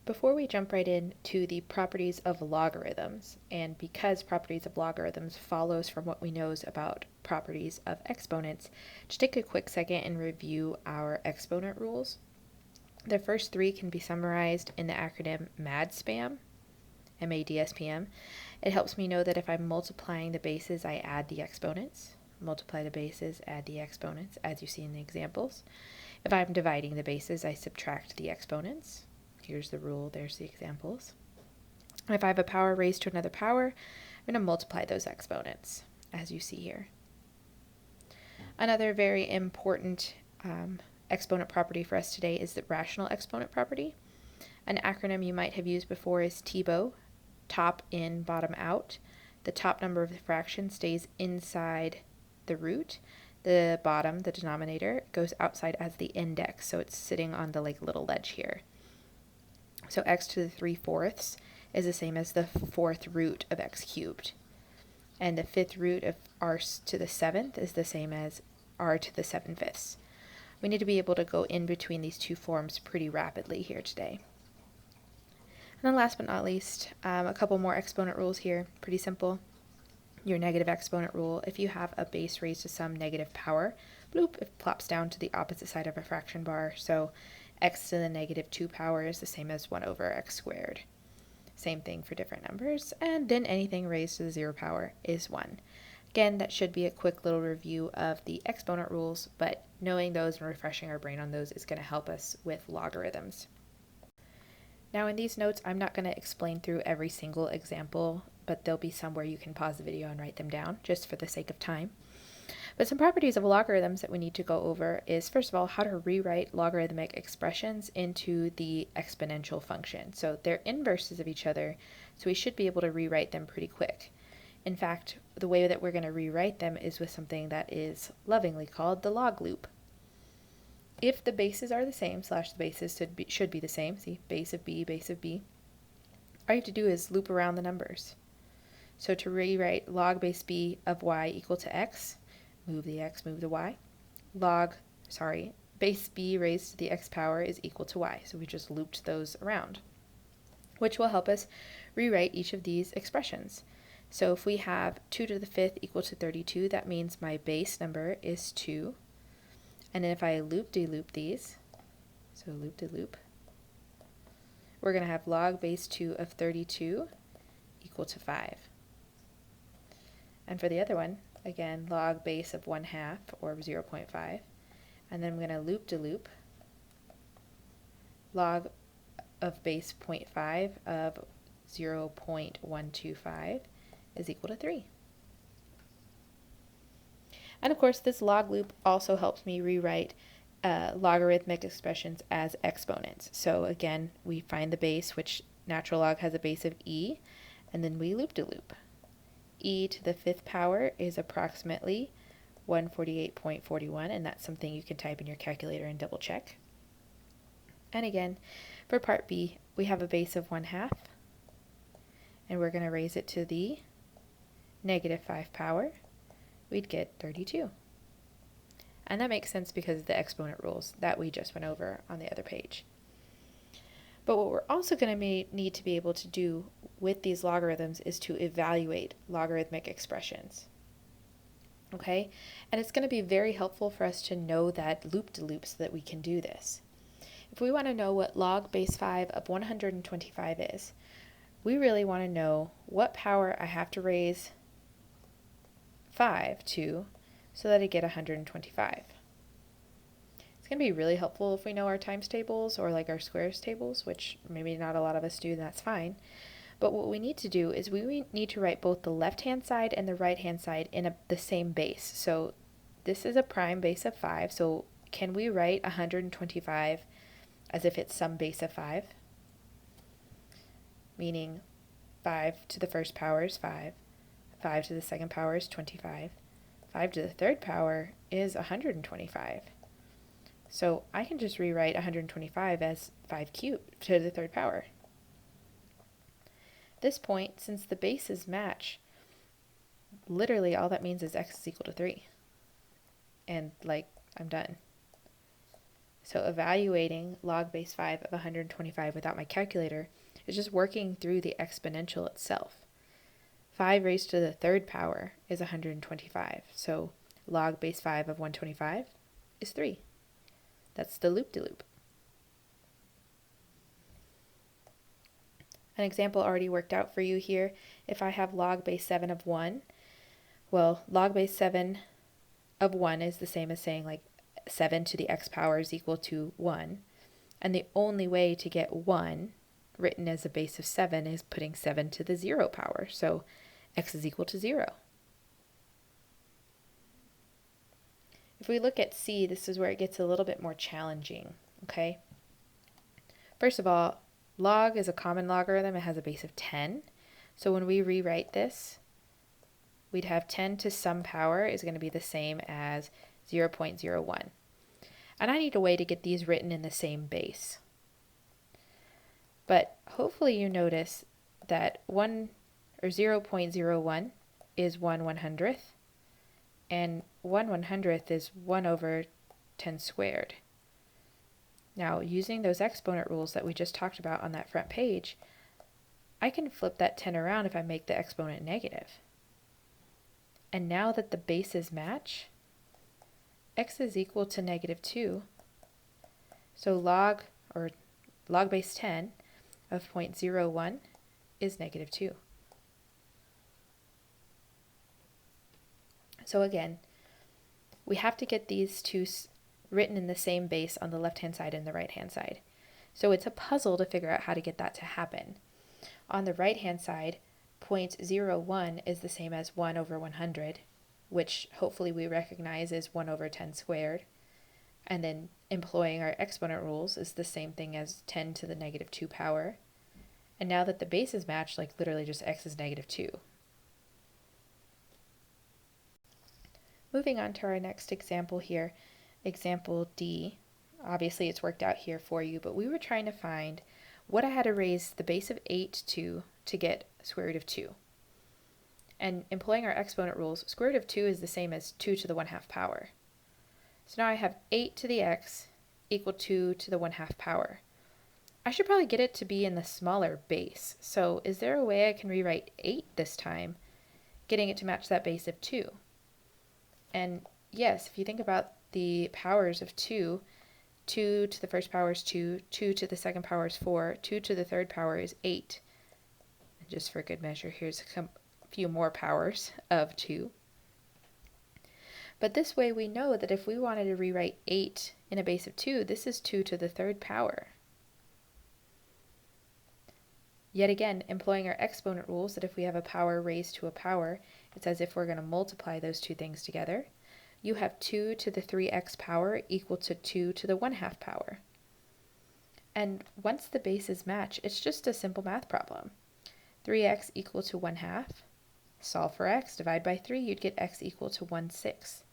Before we jump right into the properties of logarithms, and because properties of logarithms follows from what we know about properties of exponents, just take a quick second and review our exponent rules. The first three can be summarized in the acronym MADSPAM, M-A-D-S-P-M. It helps me know that if I'm multiplying the bases, I add the exponents. Multiply the bases, add the exponents, as you see in the examples. If I'm dividing the bases, I subtract the exponents. Here's the rule, there's the examples. If I have a power raised to another power, I'm going to multiply those exponents, as you see here. Another very important exponent property for us today is the rational exponent property. An acronym you might have used before is TIBO, top in, bottom out. The top number of the fraction stays inside the root. The bottom, the denominator, goes outside as the index, so it's sitting on the little ledge here. So x to the 3/4 is the same as the 4th root of x cubed. And the 5th root of r to the 7th is the same as r to the 7/5. We need to be able to go in between these two forms pretty rapidly here today. And then last but not least, a couple more exponent rules here, pretty simple. Your negative exponent rule, if you have a base raised to some negative power, bloop, it plops down to the opposite side of a fraction bar. So x to the negative 2 power is the same as 1 over x squared. Same thing for different numbers. And then anything raised to the 0 power is 1. Again, that should be a quick little review of the exponent rules, but knowing those and refreshing our brain on those is going to help us with logarithms. Now in these notes, I'm not going to explain through every single example, but there'll be some where you can pause the video and write them down, just for the sake of time. But some properties of logarithms that we need to go over is, first of all, how to rewrite logarithmic expressions into the exponential function. So they're inverses of each other, so we should be able to rewrite them pretty quick. In fact, the way that we're going to rewrite them is with something that is lovingly called the log loop. If the bases are the same, the bases should be the same, see, base of b, all you have to do is loop around the numbers. So to rewrite log base b of y equal to x, move the x, move the y. Base b raised to the x power is equal to y. So we just looped those around, which will help us rewrite each of these expressions. So if we have 2 to the 5th equal to 32, that means my base number is 2. And then if I loop-de-loop these, so loop-de-loop, we're going to have log base 2 of 32 equal to 5. And for the other one, again, log base of 1/2, or 0.5. And then I'm going to loop-de-loop log of base 0.5 of 0.125 is equal to 3. And of course, this log loop also helps me rewrite logarithmic expressions as exponents. So again, we find the base, which natural log has a base of e, and then we loop-de-loop. E to the 5th power is approximately 148.41, and that's something you can type in your calculator and double check. And again, for part B, we have a base of 1/2, and we're going to raise it to the negative 5 power. We'd get 32. And that makes sense because of the exponent rules that we just went over on the other page. But what we're also going to need to be able to do with these logarithms is to evaluate logarithmic expressions. Okay? And it's going to be very helpful for us to know that loop-de-loop so that we can do this. If we want to know what log base 5 of 125 is, we really want to know what power I have to raise 5 to so that I get 125. It's going to be really helpful if we know our times tables or our squares tables, which maybe not a lot of us do, and that's fine. But what we need to do is we need to write both the left-hand side and the right-hand side in the same base. So this is a prime base of 5, so can we write 125 as if it's some base of 5? Meaning 5 to the first power is 5. 5 to the second power is 25. 5 to the third power is 125. So I can just rewrite 125 as 5 cubed to the third power. At this point, since the bases match, literally all that means is x is equal to 3. And I'm done. So evaluating log base 5 of 125 without my calculator is just working through the exponential itself. 5 raised to the third power is 125, so log base 5 of 125 is 3. That's the loop-de-loop. An example already worked out for you here. If I have log base 7 of 1, well, log base 7 of 1 is the same as saying like 7 to the x power is equal to 1. And the only way to get 1 written as a base of 7 is putting 7 to the 0 power. So x is equal to 0. If we look at C, this is where it gets a little bit more challenging, okay? First of all, log is a common logarithm. It has a base of 10. So when we rewrite this, we'd have 10 to some power is going to be the same as 0.01. And I need a way to get these written in the same base. But hopefully you notice that 0.01 is 1/100th, and 1/100th is 1 over 10 squared. Now, using those exponent rules that we just talked about on that front page, I can flip that 10 around if I make the exponent negative. And now that the bases match, x is equal to -2. So log base 10 of 0.01 is -2. So again, we have to get these two written in the same base on the left-hand side and the right-hand side. So it's a puzzle to figure out how to get that to happen. On the right-hand side, 0.01 is the same as 1 over 100, which hopefully we recognize is 1 over 10 squared. And then employing our exponent rules is the same thing as 10 to the -2 power. And now that the bases match, like literally just x is -2. Moving on to our next example here, example D. Obviously it's worked out here for you, but we were trying to find what I had to raise the base of 8 to get square root of 2. And employing our exponent rules, square root of 2 is the same as 2 to the 1/2 power. So now I have 8 to the x equal 2 to the 1/2 power. I should probably get it to be in the smaller base. So is there a way I can rewrite 8 this time, getting it to match that base of 2? And yes, if you think about the powers of 2, 2 to the first power is 2, 2 to the second power is 4, 2 to the third power is 8. And just for good measure, here's a few more powers of 2. But this way we know that if we wanted to rewrite 8 in a base of 2, this is 2 to the third power. Yet again, employing our exponent rules, that if we have a power raised to a power, it's as if we're going to multiply those two things together. You have 2 to the 3x power equal to 2 to the 1/2 power. And once the bases match, it's just a simple math problem. 3x equal to 1/2. Solve for x, divide by 3, you'd get x equal to 1/6.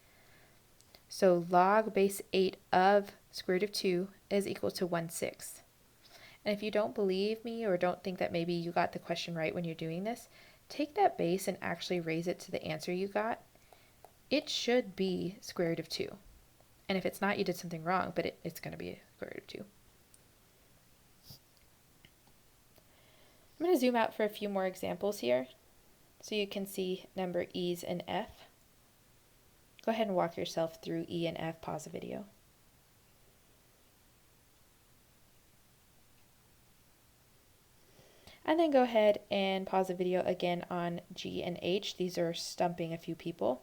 So log base 8 of square root of 2 is equal to 1/6. And if you don't believe me or don't think that maybe you got the question right when you're doing this, take that base and actually raise it to the answer you got. It should be square root of 2. And if it's not, you did something wrong, but it's going to be square root of 2. I'm going to zoom out for a few more examples here so you can see number E's and F. Go ahead and walk yourself through E and F, pause the video. And then go ahead and pause the video again on G and H. These are stumping a few people.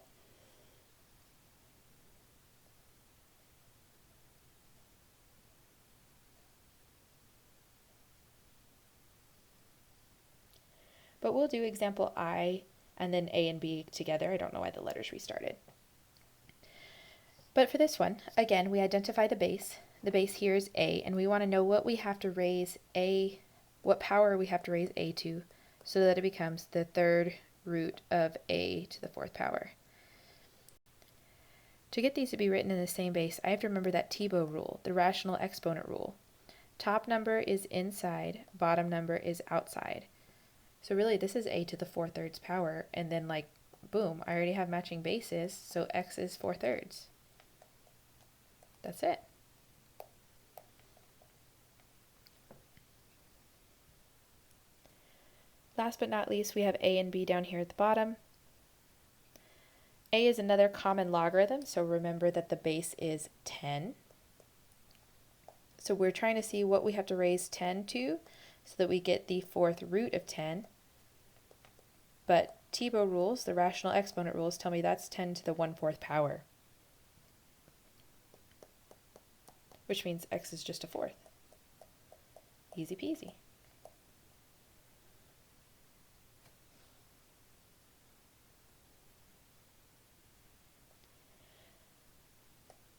But we'll do example I and then A and B together. I don't know why the letters restarted. But for this one, again, we identify the base. The base here is A, and we want to know what we have to raise A, what power we have to raise A to, so that it becomes the third root of A to the 4th power. To get these to be written in the same base, I have to remember that Thibaut rule, the rational exponent rule. Top number is inside, bottom number is outside. So really this is A to the 4/3 power, and then like, boom, I already have matching bases, so x is 4/3. That's it. Last but not least, we have a and b down here at the bottom. A is another common logarithm, so remember that the base is 10. So we're trying to see what we have to raise 10 to so that we get the fourth root of 10. But Tebow rules, the rational exponent rules, tell me that's 10 to the 1/4 power, which means x is just a fourth. Easy peasy.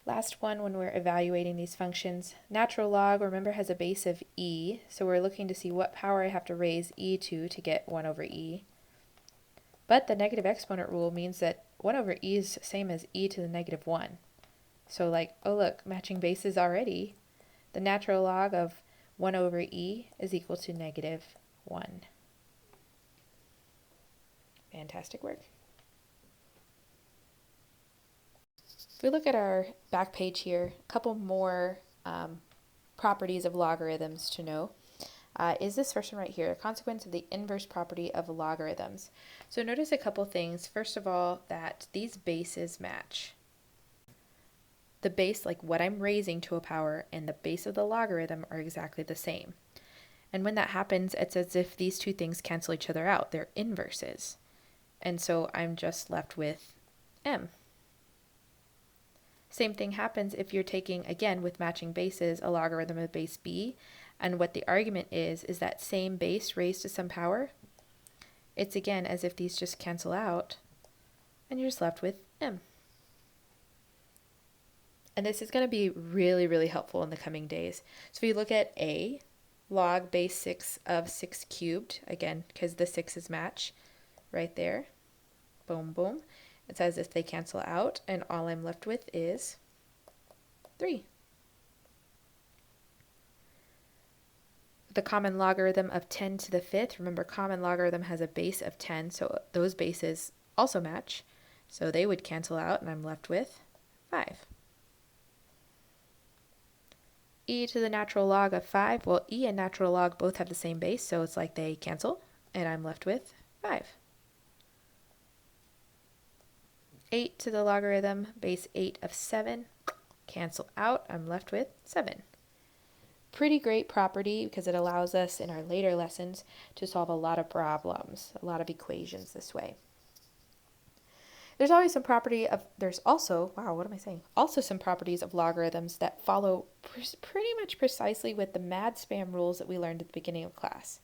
Last one when we're evaluating these functions. Natural log, remember, has a base of e, so we're looking to see what power I have to raise e to get 1 over e. But the negative exponent rule means that 1 over e is the same as e to the negative 1. So like, oh look, matching bases already. The natural log of 1 over e is equal to negative 1. Fantastic work. If we look at our back page here, a couple more properties of logarithms to know. Is this first one right here, a consequence of the inverse property of logarithms. So notice a couple things. First of all, that these bases match. The base, like what I'm raising to a power, and the base of the logarithm are exactly the same. And when that happens, it's as if these two things cancel each other out. They're inverses. And so I'm just left with m. Same thing happens if you're taking, again, with matching bases, a logarithm of base b, and what the argument is that same base raised to some power. It's again as if these just cancel out, and you're just left with m. And this is going to be really, really helpful in the coming days. So if you look at a, log base 6 of 6 cubed, again, because the 6's match right there, boom, boom. It's as if they cancel out, and all I'm left with is 3. The common logarithm of 10 to the 5th, remember common logarithm has a base of 10, so those bases also match. So they would cancel out, and I'm left with 5. E to the natural log of 5, well, e and natural log both have the same base, so it's like they cancel, and I'm left with 5. 8 to the logarithm, base 8 of 7, cancel out, I'm left with 7. Pretty great property because it allows us in our later lessons to solve a lot of problems, a lot of equations this way. There's always some property of, there's also, wow, what am I saying? Also some properties of logarithms that follow pretty much precisely with the mad spam rules that we learned at the beginning of class.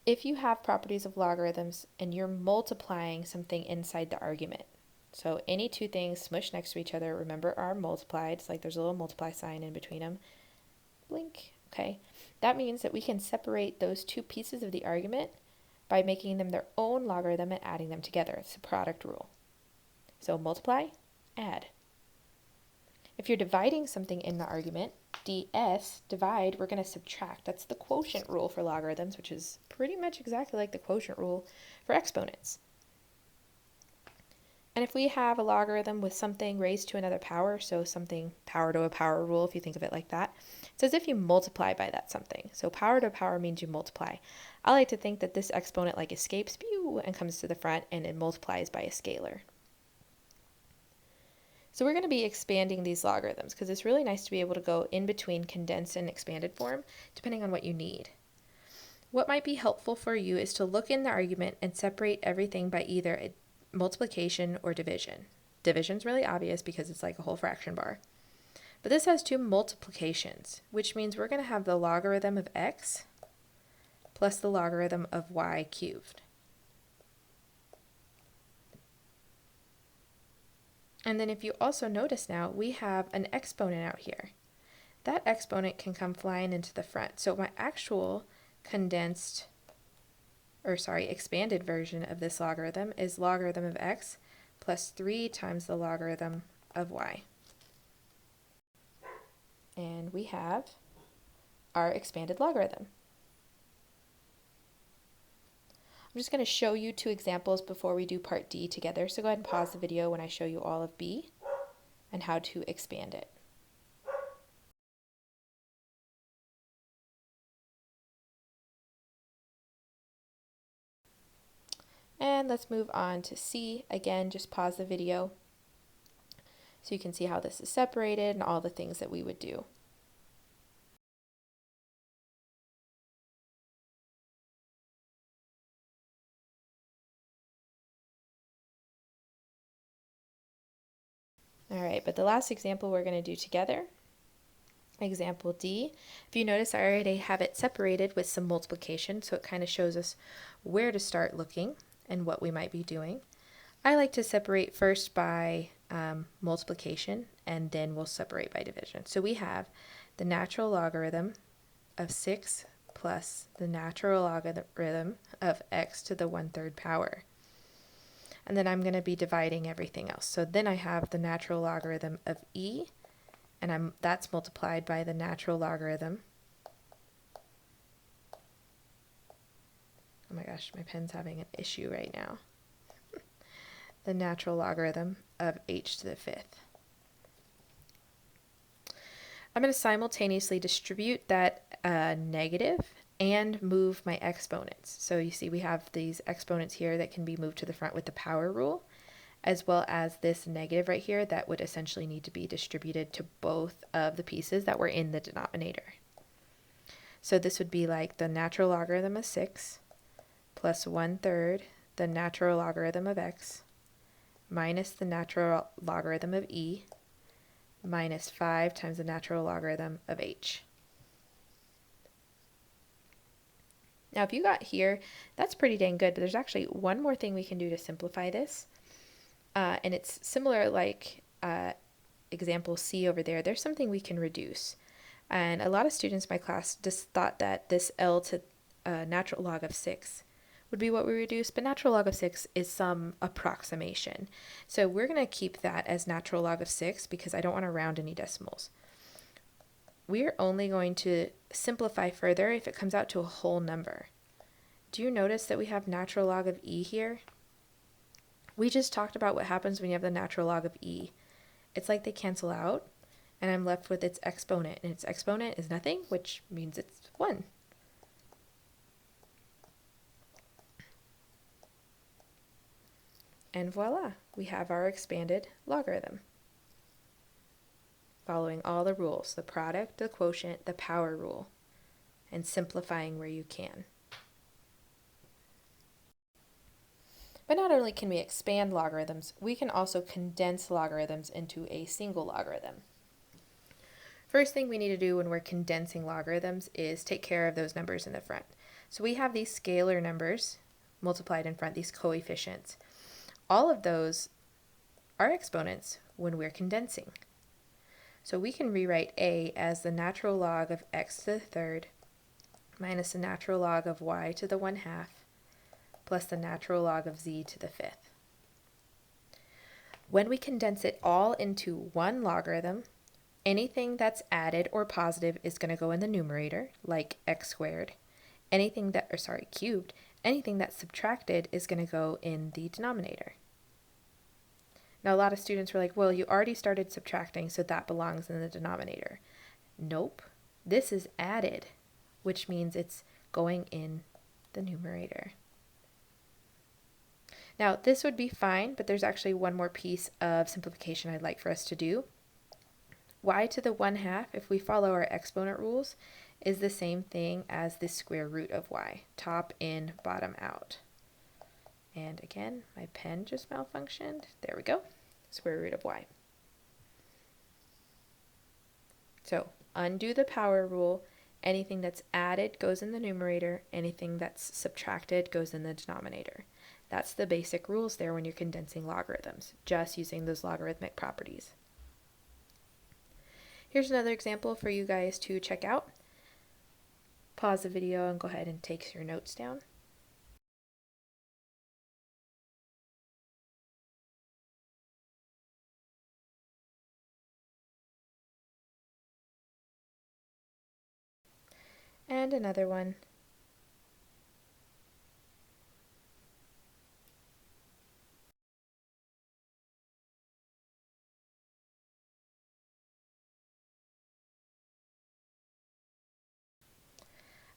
If you have properties of logarithms and you're multiplying something inside the argument, so any two things smushed next to each other, remember, are multiplied. It's like there's a little multiply sign in between them. Blink. Okay. That means that we can separate those two pieces of the argument by making them their own logarithm and adding them together. It's the product rule. So multiply, add. If you're dividing something in the argument, ds, divide, we're going to subtract. That's the quotient rule for logarithms, which is pretty much exactly like the quotient rule for exponents. And if we have a logarithm with something raised to another power, so something power to a power rule, if you think of it like that, it's as if you multiply by that something. So power to power means you multiply. I like to think that this exponent like escapes, pew, and comes to the front, and it multiplies by a scalar. So we're going to be expanding these logarithms because it's really nice to be able to go in between condensed and expanded form, depending on what you need. What might be helpful for you is to look in the argument and separate everything by either a multiplication or division. Division's really obvious because it's like a whole fraction bar. But this has two multiplications, which means we're going to have the logarithm of x plus the logarithm of y cubed. And then if you also notice now, we have an exponent out here. That exponent can come flying into the front. So my actual expanded version of this logarithm is logarithm of x plus 3 times the logarithm of y. And we have our expanded logarithm. I'm just going to show you two examples before we do part D together. So go ahead and pause the video when I show you all of B and how to expand it. And let's move on to C. Again, just pause the video so you can see how this is separated and all the things that we would do. All right, but the last example we're going to do together, example D. If you notice, I already have it separated with some multiplication, so it kind of shows us where to start looking and what we might be doing. I like to separate first by multiplication, and then we'll separate by division. So we have the natural logarithm of 6 plus the natural logarithm of x to the 1/3 power. And then I'm going to be dividing everything else. So then I have the natural logarithm of e, and that's multiplied by the natural logarithm. Oh my gosh, my pen's having an issue right now. The natural logarithm of h to the 5th. I'm going to simultaneously distribute that negative and move my exponents. So you see we have these exponents here that can be moved to the front with the power rule, as well as this negative right here that would essentially need to be distributed to both of the pieces that were in the denominator. So this would be like the natural logarithm of 6 plus 1/3 the natural logarithm of x minus the natural logarithm of e minus 5 times the natural logarithm of h. Now if you got here, that's pretty dang good, but there's actually one more thing we can do to simplify this. And it's similar like example C over there. There's something we can reduce. And a lot of students in my class just thought that this L to natural log of 6 would be what we reduce, but natural log of 6 is some approximation. So we're going to keep that as natural log of 6 because I don't want to round any decimals. We're only going to simplify further if it comes out to a whole number. Do you notice that we have natural log of e here? We just talked about what happens when you have the natural log of e. It's like they cancel out, and I'm left with its exponent, and its exponent is nothing, which means it's 1. And voila, we have our expanded logarithm, following all the rules, the product, the quotient, the power rule, and simplifying where you can. But not only can we expand logarithms, we can also condense logarithms into a single logarithm. First thing we need to do when we're condensing logarithms is take care of those numbers in the front. So we have these scalar numbers multiplied in front, these coefficients. All of those are exponents when we're condensing. So we can rewrite a as the natural log of x to the 3rd minus the natural log of y to the 1/2 plus the natural log of z to the 5th. When we condense it all into one logarithm, anything that's added or positive is going to go in the numerator, like x squared. Anything that, cubed, anything that's subtracted is going to go in the denominator. Now a lot of students were like, well, you already started subtracting, so that belongs in the denominator. Nope, this is added, which means it's going in the numerator. Now this would be fine, but there's actually one more piece of simplification I'd like for us to do. Y to the 1/2, if we follow our exponent rules, is the same thing as the square root of y, top in, bottom out. And again, my pen just malfunctioned. There we go, square root of y. So undo the power rule. Anything that's added goes in the numerator. Anything that's subtracted goes in the denominator. That's the basic rules there when you're condensing logarithms, just using those logarithmic properties. Here's another example for you guys to check out. Pause the video and go ahead and take your notes down. And another one.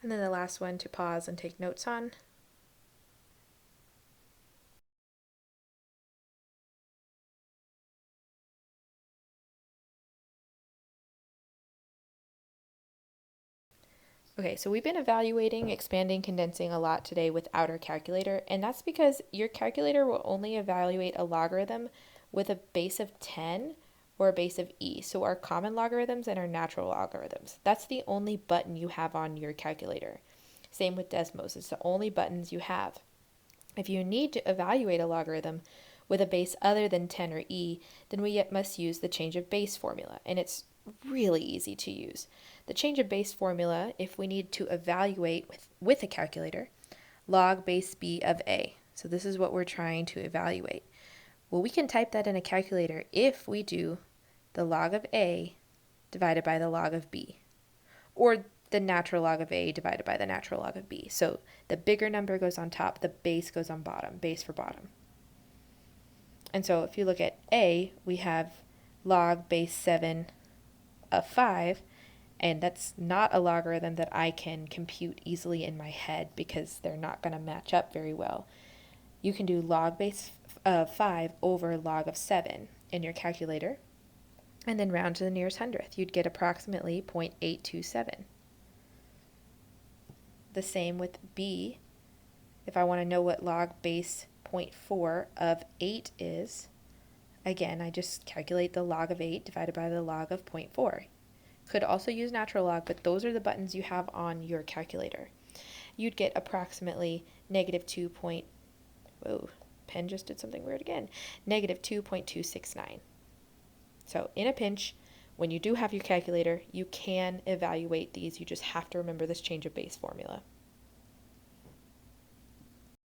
And then the last one to pause and take notes on. Okay, so we've been evaluating, expanding, condensing a lot today without our calculator, and that's because your calculator will only evaluate a logarithm with a base of 10 or a base of e. So our common logarithms and our natural logarithms. That's the only button you have on your calculator. Same with Desmos, it's the only buttons you have. If you need to evaluate a logarithm with a base other than 10 or e, then we must use the change of base formula, and it's really easy to use. The change of base formula, if we need to evaluate with a calculator, log base b of a. So this is what we're trying to evaluate. Well, we can type that in a calculator if we do the log of a divided by the log of b, or the natural log of a divided by the natural log of b. So the bigger number goes on top, the base goes on bottom, base for bottom. And so if you look at a, we have log base 7 of 5, and that's not a logarithm that I can compute easily in my head because they're not going to match up very well. You can do log base of 5 over log of 7 in your calculator, and then round to the nearest hundredth. You'd get approximately 0.827. The same with b. If I want to know what log base 0.4 of 8 is, again, I just calculate the log of 8 divided by the log of 0.4. Could also use natural log, but those are the buttons you have on your calculator. You'd get approximately negative 2. Whoa, pen just did something weird again. Negative 2.269. So in a pinch, when you do have your calculator, you can evaluate these. You just have to remember this change of base formula.